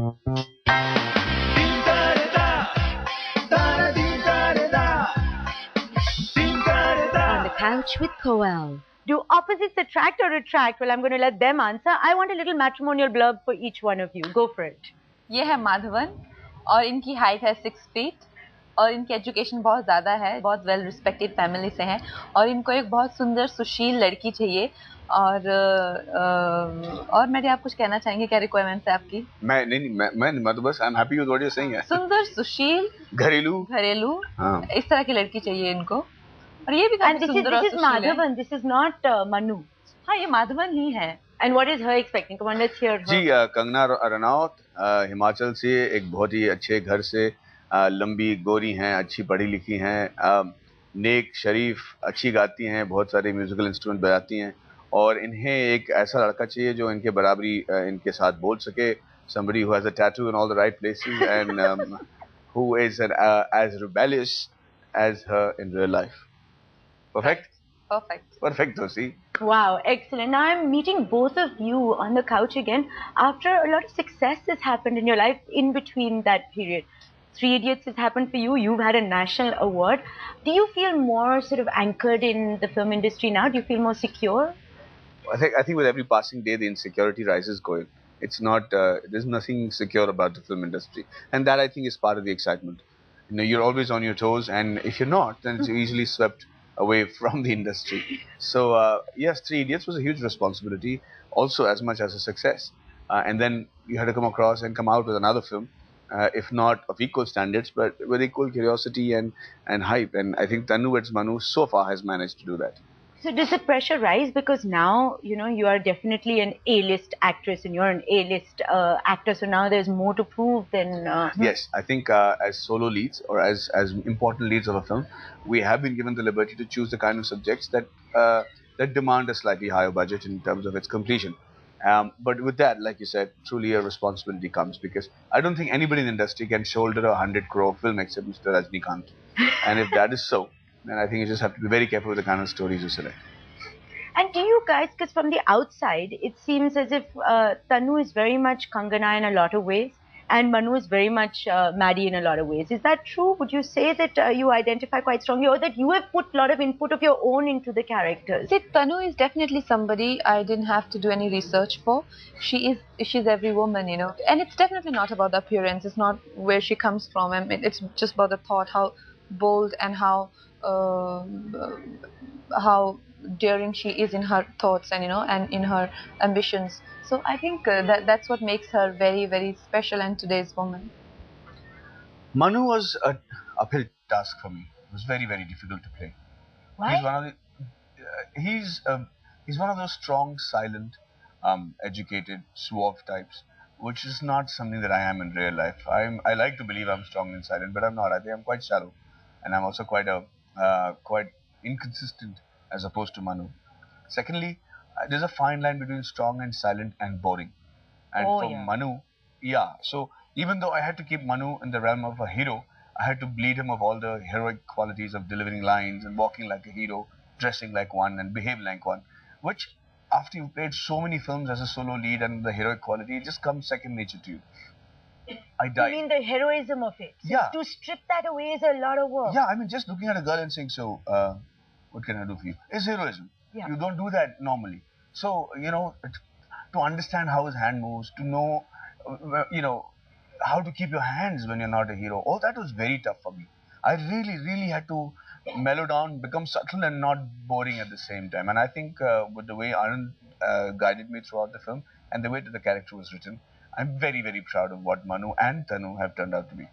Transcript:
On the couch with Koel. Do opposites attract or attract? Well, I'm going to let them answer. I want a little matrimonial blurb for each one of you. Go for it. ये है माधवन और इनकी height है 6 feet और इनकी education बहुत ज़्यादा है, बहुत वेल रिस्पेक्टेड फैमिली से हैं और इनको एक बहुत सुंदर सुशील लड़की चाहिए और मेरे आप कुछ कहना चाहेंगे? क्या रिक्वायरमेंट्स है आपकी? मैं तो बस I am happy with what you are saying है। सुंदर सुशील घरेलू हाँ। इस तरह की लड़की चाहिए इनको और ये भी काफी सुंदर और सुशील है। Madhavan, this is not Manu. हाँ, ये माधवन ही है। And what is her expecting? Come on, let's hear her. जी, कंगना रनौत हिमाचल से, एक बहुत ही अच्छे घर से, लंबी गोरी हैं, अच्छी पढ़ी लिखी हैं, नेक शरीफ, अच्छी गाती हैं, बहुत सारे म्यूजिकल इंस्ट्रूमेंट बजाती हैं और इन्हें एक ऐसा लड़का चाहिए जो इनके बराबरी इनके साथ बोल सके, somebody who has a tattoo in all the right places and who is as rebellious as her in real life. Perfect? Perfect, Tosi. Wow, excellent. Now I'm meeting both of you on the couch again after a lot of success has happened in your life in between that period. Three Idiots has happened for you. You've had a national award. Do you feel more sort of anchored in the film industry now? Do you feel more secure? I think with every passing day, the insecurity rises, Koel. It's not, there's nothing secure about the film industry. And that, I think, is part of the excitement. You know, you're always on your toes, and if you're not, then it's easily swept away from the industry. So, yes, Three Idiots was a huge responsibility, also as much as a success. And then you had to come across and come out with another film, if not of equal standards, but with equal curiosity and hype. And I think Tanu, Weds, Manu so far has managed to do that. So does the pressure rise because now, you know, you are definitely an A-list actress and you're an A-list actor, so now there's more to prove than... Yes, I think as solo leads or as important leads of a film, we have been given the liberty to choose the kind of subjects that that demand a slightly higher budget in terms of its completion. But with that, like you said, truly a responsibility comes, because I don't think anybody in the industry can shoulder a 100 crore film except Mr. Rajnikant. And if that is so, then I think you just have to be very careful with the kind of stories you select. And do you guys, because from the outside, it seems as if Tanu is very much Kangna in a lot of ways, and Manu is very much Maddie in a lot of ways. Is that true? Would you say that you identify quite strongly, or that you have put a lot of input of your own into the characters? See, Tanu is definitely somebody I didn't have to do any research for. She's every woman, you know. And it's definitely not about the appearance. It's not where she comes from. I mean, it's just about the thought, how bold and how daring she is in her thoughts and, you know, and in her ambitions. So I think that's what makes her very, very special and today's woman. Manu was an uphill task for me. It was very, very difficult to play. Why? He's one of those strong, silent, educated, suave types, which is not something that I am in real life. I like to believe I'm strong and silent, but I'm not. I think I'm quite shallow, and I'm also quite inconsistent as opposed to Manu. Secondly, there's a fine line between strong and silent and boring. And Manu, so even though I had to keep Manu in the realm of a hero, I had to bleed him of all the heroic qualities of delivering lines and walking like a hero, dressing like one and behaving like one, which after you've played so many films as a solo lead and the heroic quality, it just comes second nature to you. I died. You mean the heroism of it? So yeah. To strip that away is a lot of work. Yeah, I mean, just looking at a girl and saying, so, what can I do for you? Is heroism. Yeah. You don't do that normally. So, you know, to understand how his hand moves, to know, you know, how to keep your hands when you're not a hero, all that was very tough for me. I really, really had to mellow down, become subtle and not boring at the same time. And I think with the way Anand guided me throughout the film and the way that the character was written, I'm very, very proud of what Manu and Tanu have turned out to be.